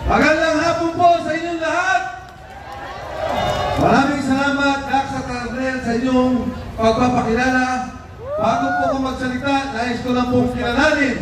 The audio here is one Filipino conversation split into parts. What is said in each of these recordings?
Magandang hapon po sa inyong lahat. Maraming salamat, Dax at Arnel, sa inyong pagpapakilala. Bago po ako magsalita, nais ko lang pong kilalanin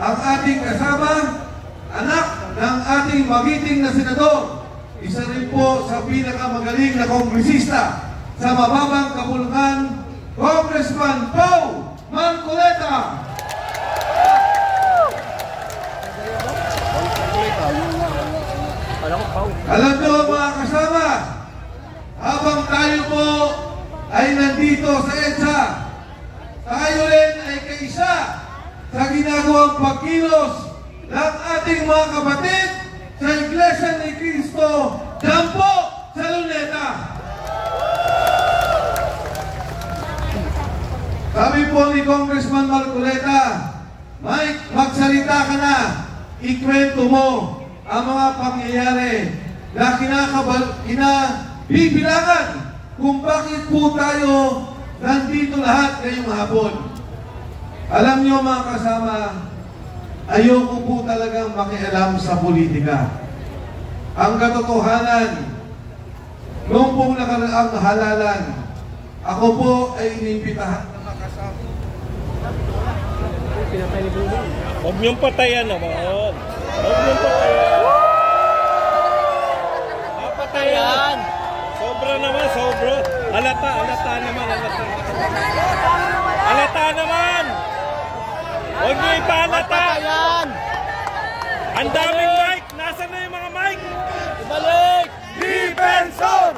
ang ating kasama, anak ng ating magiting na senador. Isa rin po sa pinakamagaling na kongresista sa mababang kapulungan, Congressman Pau Marcoleta. Alam nyo mga kasama, habang tayo po ay nandito sa EDSA, tayo rin ay kaisa sa ginagawang pagkilos ng ating mga kapatid sa Iglesia ni Cristo dyan po sa Luneta. Sabi po ni Congressman Marcoleta, Mike, magsalita ka na, ikwento mo ang mga pangyayari na kinabibilangan kung bakit po tayo nandito lahat ngayong hapon. Alam niyo mga kasama, ayoko po talagang makialam sa politika. Ang katotohanan, noong pong nakaraang halalan, ako po ay inimbitahan na makasama. Huwag niyong patayan naman. Huwag niyong patayan. Patayan. Sobra naman, sobra. Halata naman, halata. Halata naman. Huwag niyo ipahalata. Ang daming mic. Nasaan na yung mga mic? Ibalik. Defensor!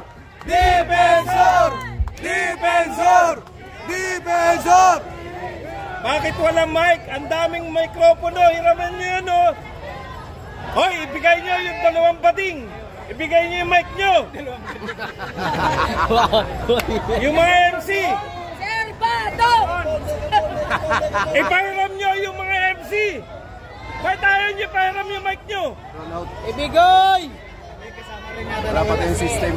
Defensor! Defensor! Defensor! Bakit walang mic? Ang daming mikropono. Hiraman niyo yun, oh. Hoy, ibigay niyo yung dalawang bading. Ibigay niyo yung mic niyo. Yung mga MC. Servado! Ipahiram niyo yung mga MC. Bakit ayaw niyo ipahiram yung mic niyo? Ibigay! Wala pa tayong system.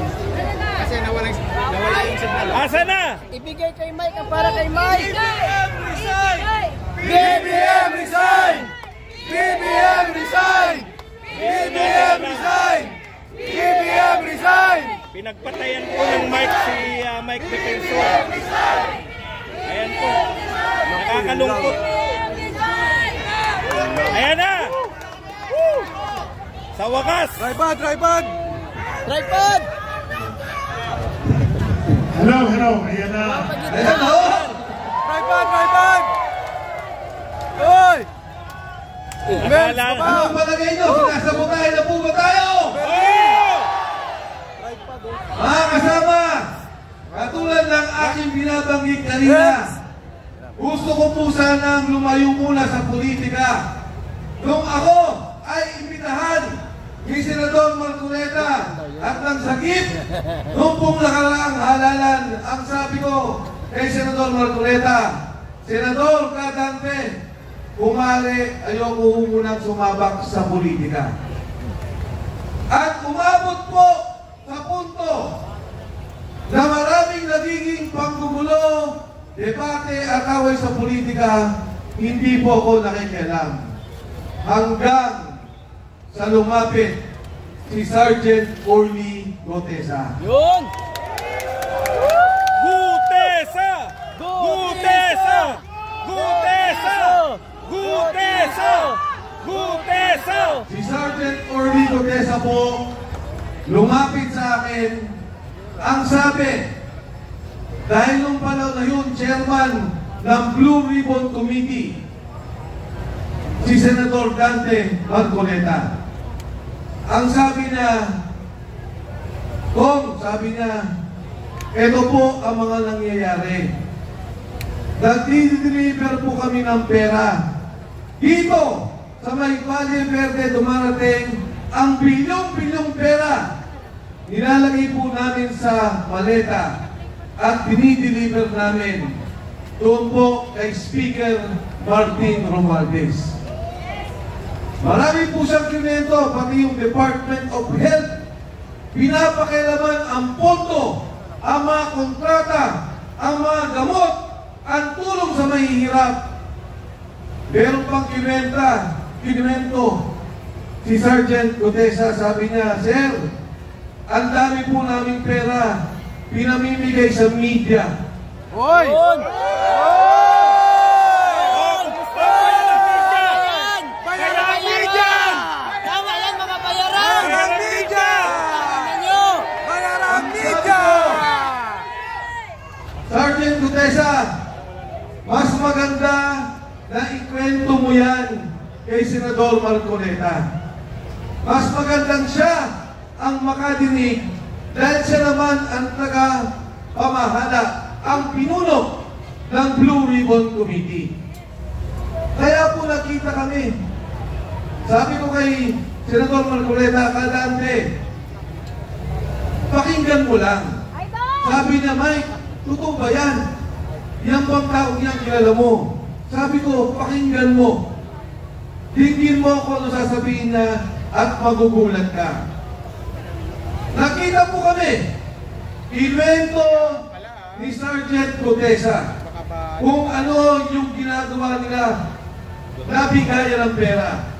Kasi nawala yung signal. Asa na? Ibigay kay Mike ang para kay Mike! BBM resign! BBM resign! BBM resign! BBM resign! BBM resign! Pinagpatayan po ng mic si Mike Defensor. Ayan po. Nakakalungkot. Ayan na! Sa wakas! Tripod! Tripod! Tripod! Hello, hello. Ayan na. Ayan o! Tripod! Tripod! Hoy! Ano ang palagay nyo? Sinasabotahin na po ba tayo? Mga kasama, katulad ng aking binabanggit kanina, gusto ko po sanang lumayo muna sa politika. Nung ako ay imbitahan ni Senador Marcoleta at ng sakit, nung pong nakaraang halalan, ang sabi ko kay Senador Marcoleta, Senador Kadante, kumari ayoko munang sumabak sa politika. At umabot po sa punto na maraming nagiging panggugulo, debate at away sa politika, hindi po ako nakikialam. Hanggang sa lumapit si Sergeant Orly Gutesa. Yun! Gutesa! Gutesa! Gutesa! Gutesa! Gutesa! Si Sergeant Orly Gutesa po lumapit sa akin. Ang sabi, dahil nung panahon na yun, chairman ng Blue Ribbon Committee, si Senador Dante Marcoleta. Ang sabi na, Kong, sabi niya, ito po ang mga nangyayari. Nag-deliver po kami ng pera. Dito, sa may Valle Verde, dumarating ang bilyong-bilyong pera. Nilalagay po namin sa maleta at dinideliver namin doon po kay Speaker Martin Romualdez. Marami po siyang kinento, pati yung Department of Health. Pinapakilaman ang pondo, ang mga kontrata, ang mga gamot, ang tulong sa mahihirap. Meron pang kinento si Sergeant Gutesa, sabi niya, Sir, ang dami po naming pera pinamimigay sa media. Hoy! Bayaran media! Tama yan mga bayaran! Bayaran media! Ninyo! Bayaran media! Sergeant Gutesa, mas maganda na ikwento mo yan kay Senador Marcoleta. Mas magandang siya ang makadinig dahil siya naman ang taga-pamahala, ang pinuno ng Blue Ribbon Committee. Kaya po nakita kami. Sabi ko kay Senador Marcoleta, Kadante, pakinggan mo lang. Sabi niya, Mike, totoo ba yan? Yan bang taong yan kilala mo? Sabi ko, pakinggan mo. Tingin mo ako ano sasabihin na at magugulat ka. Nakita po kami, ikwento ni Sergeant Gutesa kung ano yung ginagawa nila na bigayan ng pera.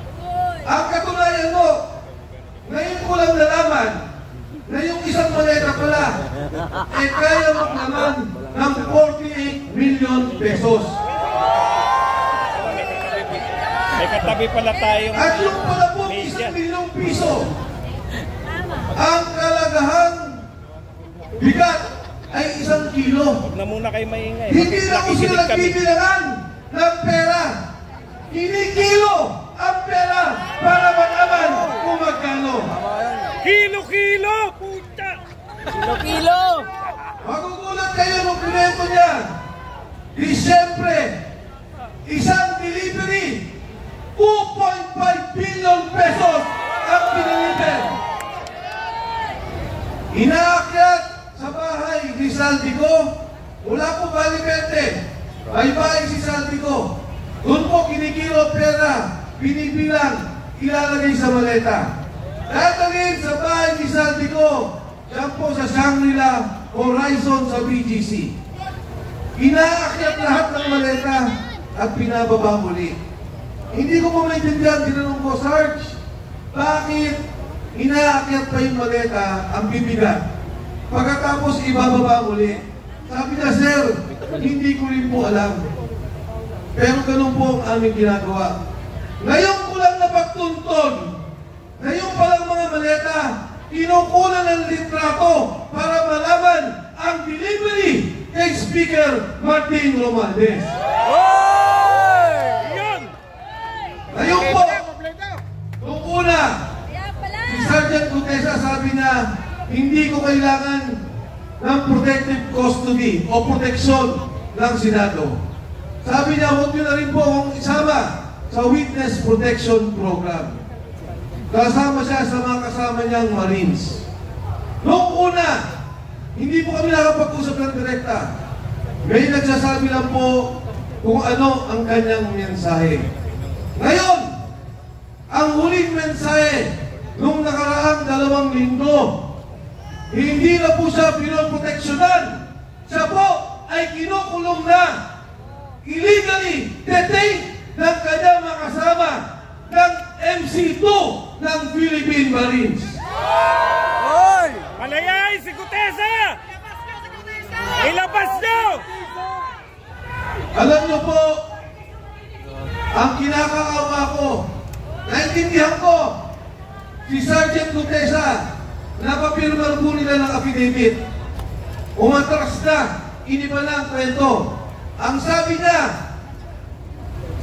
Ang katunayan mo, ngayon ko lang nalaman na yung isang maleta pala ay kaya maglaman ng 48 million pesos. May katabi pala tayong At yung pala po media. 1 milyong piso, ang kalagahang bigat ay 1 kilo. Huwag na muna kayo maingay. Hindi na po sila Nakikinig kami. nagbibilangan ng pera. Kinikilo ang pera para malaman kung magkano. Kilo-kilo! Puta! Kilo-kilo! Magugulat kayo ng kwento niya. Di siyempre, isang delivery, 2.5 billion pesos ang pinilitin. Inaakyat sa bahay ni Saldico, wala po balibente. May bahay si Saldico. Doon po kinikilo pera, binibilang, ilalagay sa maleta. Dadalhin sa bahay ni Saldico, yan po sa Shangri-La Horizon sa BGC. Inaakyat lahat ng maleta at pinababa muli. Hindi ko po maintindihan, tinanong ko, Sarge, bakit inaakyat pa yung maleta ang bibigat? Pagkatapos ibababa muli. Sabi niya, Sir, hindi ko rin po alam. Pero ganun po ang aming ginagawa. Ngayon ko lang napagtuntun, ngayon palang mga maleta, kinukunan ng litrato para malaman ang delivery kay Speaker Martin Romualdez. Yun! Ngayon po, nung una, si Sergeant Gutesa sabi na hindi ko kailangan ng protective custody o proteksyon ng Senado. Sabi niya, huwag niyo na rin po akong isama sa Witness Protection Program. Kasama siya sa mga kasama niyang Marines. Noong una, hindi po kami nakapag-usap ng direkta. May nagsasabi lang po kung ano ang kanyang mensahe. Ngayon, ang huling mensahe nung nakaraang 2 linggo, hindi na po siya pinoproteksyonan. Siya po ay kinukulong na, illegally detained ng kanyang mga kasama ng MC2 ng Philippine Marines. Hoy! Malayay si Gutesa! Ilabas nyo! Alam niyo po, ang kinakaawa ko, naintindihan ko, si Sergeant Gutesa, napapirman po nila ng affidavit. Umatras na, iniba na ang kwento. Ang sabi niya,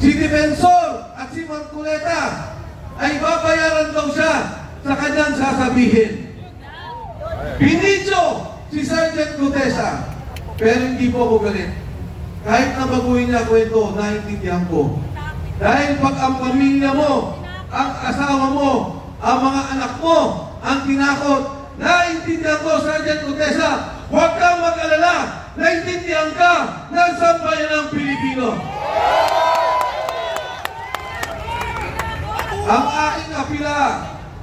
si Defensor at si Marcoleta ay babayaran daw siya sa kanyang sasabihin. Binidyo si Sergeant Gutesa, pero hindi po ako galit. Kahit na baguhin niya kwento, naintindihan ko. Dahil pag ang pamilya mo, ang asawa mo, ang mga anak mo, ang tinakot, naintindihan ko, Sergeant Gutesa, huwag kang mag-alala, naintindihan ka ng sambayan ng Pilipino. Ang aking apila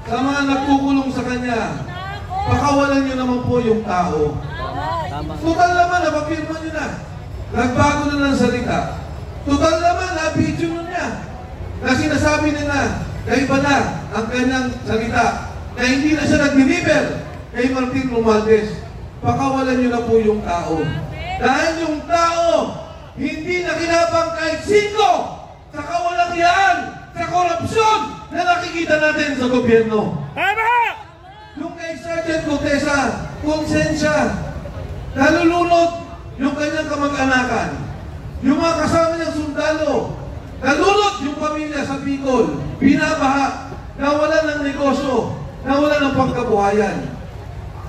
sa mga nagkukulong sa kanya, pakawalan niyo naman po yung tao. Total naman, napapirma niyo na. Nagbago na ng salita. Total naman, na-video niya na sinasabi nila Kaiba na ang kanyang salita na hindi na siya nag-deliver kay Martin Romualdez. Pakawalan niyo na po yung tao. Dahil yung tao, hindi na kinabang kahit sino sa kawalang-yaan, sa korupsyon na nakikita natin sa gobyerno. Tama! Yung kay Sergeant Gutesa, konsensya, nalulunod yung kanyang kamag-anakan. Yung mga kasama niyang sundalo, nalulot yung pamilya sa Bicol, binabaha, nawalan ng negosyo, nawalan ng pagkabuhayan.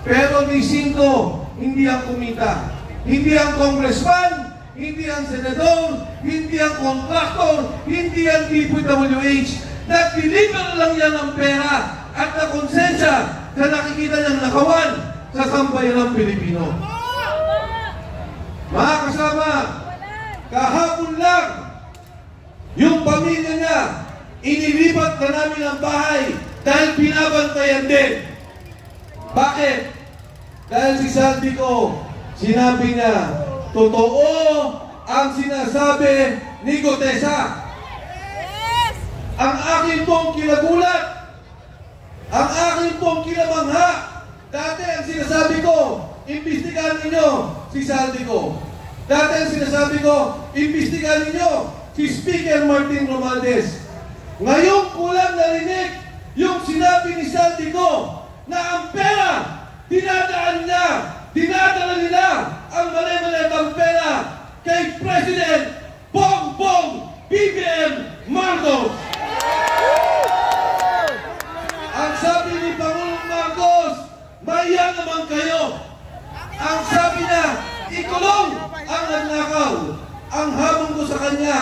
Pero ni Cinco, hindi ang kumita. Hindi ang congressman, hindi ang senador, hindi ang contractor, hindi ang DPWH. Nag-deliver lang yan ng pera at na konsensya sa nakikita niyang nakawan sa sambayan ng Pilipino. Mga kasama, kahapon lang, yung pamilya niya, inilipat na namin ang bahay dahil binabantayan din. Bakit? Dahil si Saldico, sinabi niya, totoo ang sinasabi ni Gutesa. Ang akin pong kinagulat, ang akin pong kinamangha, dati ang sinasabi ko, imbestigahan ninyo si Saldico. Dati ang sinasabi ko, imbestigahan ninyo si Speaker Martin Romualdez. Ngayon ko lang narinig yung sinabi ni Saldico na ang pera, dinadala nila ang mali-malitang pera kay President Bongbong BBM Marcos. Ang sabi ni Pangulong Marcos, maya naman kayo. Ang sabi niya, ikulong ang nagnakaw. Ang hamon ko sa kanya,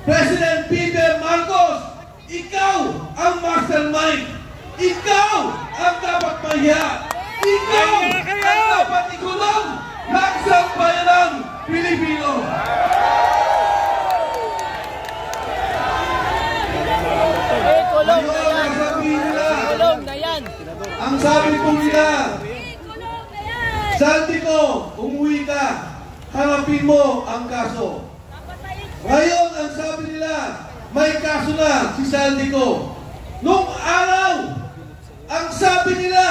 President BBM Marcos, ikaw ang mastermind. Ikaw ang dapat mahiya. Ikaw ang dapat ikulong ng sambayanang Pilipino. Kulong na yan. Kulong na yan. Ang sabi po nila, Saldico, umuwi ka, harapin mo ang kaso. Ngayon, ang sabi nila, may kaso na si Saldico. Nung araw, ang sabi nila,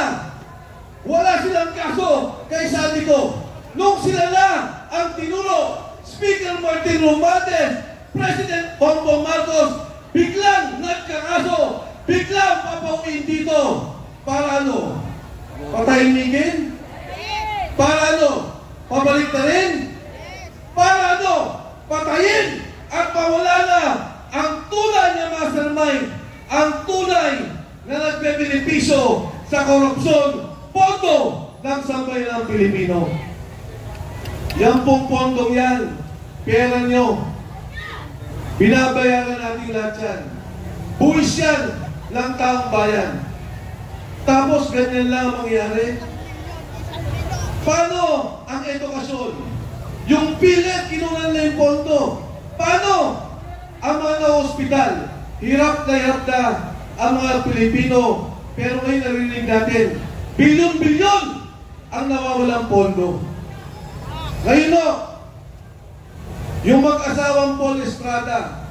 wala silang kaso kay Saldico. Nung sila na ang tinuro, Speaker Martin Romualdez, President Bongbong Marcos, biglang nagkakaso, biglang papauwiin dito. Para ano? Patahimikin? Para ano? Pabalik na rin? Para ano? Patayin at mawala na ang tunay na mastermind, ang tunay na nagbebenepisyo sa korupsyon, pondo ng sambayan ng Pilipino. Yan pong pondong yan, pera nyo, binabayaran natin lahat yan. Buwis yan ng taong bayan. Tapos ganyan lang ang mangyari. Paano ang edukasyon? Yung PhilHealth, kinunan na yung pondo. Paano ang mga ospital? Hirap na ang mga Pilipino. Pero ngayon narinig natin, bilyon-bilyon ang nawawalang pondo. Ngayon no, yung mag-asawang Paul Estrada,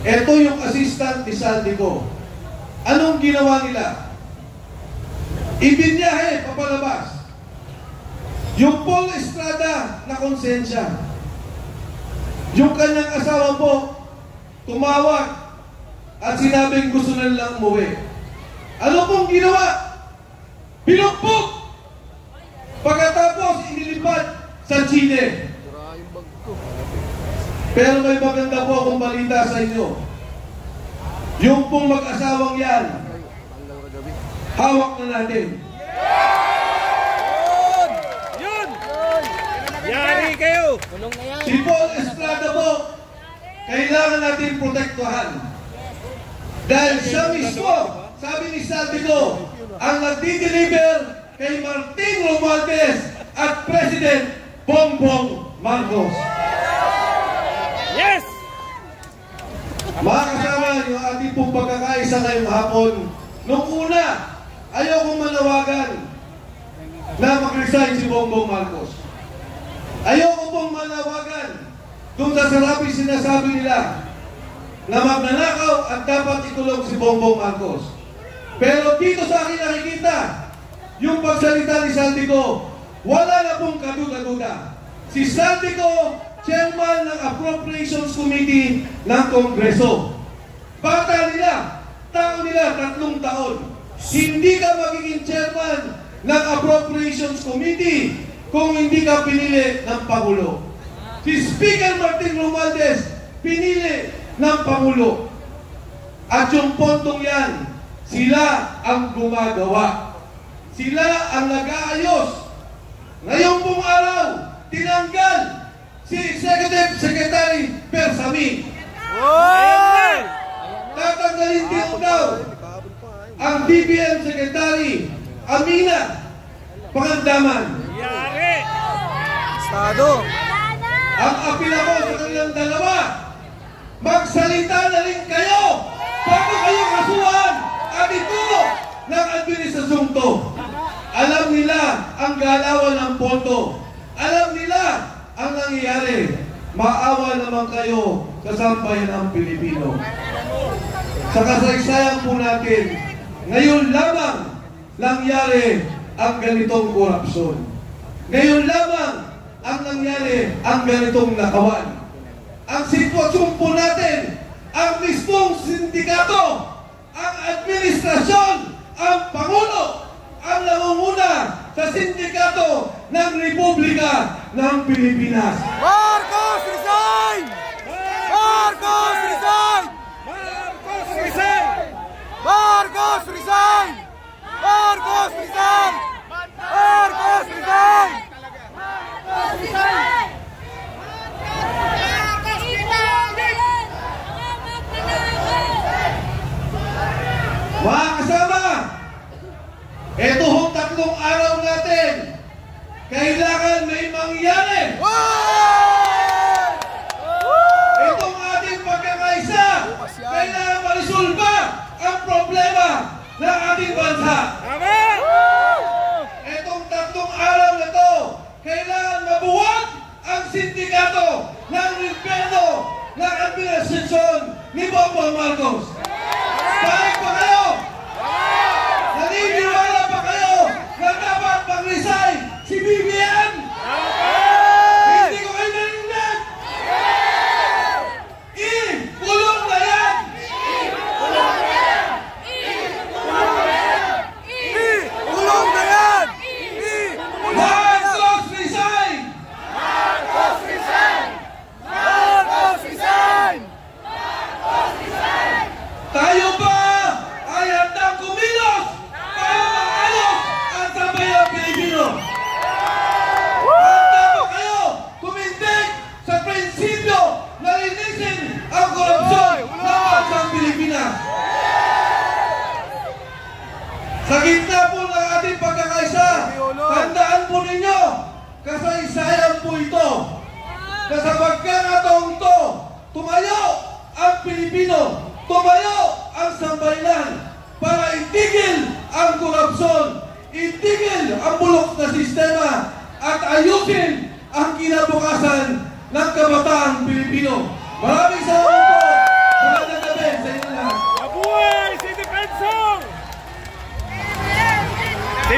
ito yung assistant ni Saldico. Anong ginawa nila? Ibinyahe, papalabas. Yung Paul Estrada na konsensya. Yung kanyang asawa po, tumawag at sinabing gusto na nilang umuwi. Ano pong ginawa? Pinukpok! Pagkatapos, inilipad sa Chile. Pero may maganda po akong balita sa inyo. Yung pong mag-asawang yan, hawak na natin. Yun! Yari kayo! Kulong na yan. Si Paul Estrada po, kailangan natin protektuhan. Dahil siya mismo, sabi ni Saldico, ang nagdi-deliver kay Martin Romualdez at President Bongbong Marcos. Yes! Mga kasama, yung ating pong pagkakaisa ngayong hapon, nung una, ayaw kong manawagan na mag-resign si Bongbong Marcos. Ayaw ko pong manawagan doon sa saraping sinasabi nila na magnanakaw at dapat ikulong si Bongbong Marcos. Pero dito sa akin nakikita, yung pagsalita ni Saldico, wala na pong kaduda-duda. Si Saldico, chairman ng Appropriations Committee ng Kongreso. Bata nila, tao nila, 3 taon. Hindi ka magiging chairman ng Appropriations Committee kung hindi ka pinili ng Pangulo. Si Speaker Martin Romualdez, pinili ng Pangulo. At yung pontong yan, sila ang gumagawa. Sila ang nag-aayos. Ngayong pong araw, tinanggal si Executive Secretary Bersami. Tatanggalin din daw ang DBM Secretary Amina Pangandaman. Yari! Estado! Ang apil ako sa kanilang dalawa, magsalita na rin kayo bago kayo kasuhan at ituro ng administrasyong to. Alam nila ang galawan ng pondo. Alam nila ang nangyayari. Maawa naman kayo sa sambayan ng Pilipino. Sa kasaysayan po natin, ngayon lamang nangyari ang ganitong korupsyon. Ngayon lamang ang nangyari ang ganitong nakawan. Ang sitwasyon po natin, ang mismong sindikato, ang administrasyon, ang Pangulo, ang nangunguna sa sindikato ng Republika ng Pilipinas. Marcos resign! Marcos resign! Marcos resign! Marcos resign! Marcos resign! Marcos resign! Mga kasama, eto hong 3 araw natin, kailangan may mangyari. Itong ating pagkakaisa, kailangan marisolba ang problema ng ating bansa. Itong 3 araw na to, kailangan mabuwag ang sindikato ng respeto ng administrasyon ni Bongbong Marcos. Balik pa kayo! Naniniwala pa kayo na dapat mag-resign si BBM? Hindi ko kayo narinig! Kulong na yan! Kulong na yan! Marcos resign! Marcos resign! Marcos resign! Tayo ba ay handang kumilos para maayos ang sambayang Pilipino? Handa ba kayo kumindig sa prinsipyo na linisin ang korupsyon ng bansang Pilipinas? Sa gitna po ng ating pagkakaisa, tandaan po ninyo, kasaysayan po ito, na sa pagkakataong to, tumayo ang Pilipino, tumayo ang sambayanan para itigil ang korupsyon, itigil ang bulok na sistema at ayusin ang kinabukasan ng kabataang Pilipino. Maraming salamat po. Magandang gabi sa inyo lahat. Mabuhay si Defensor! Si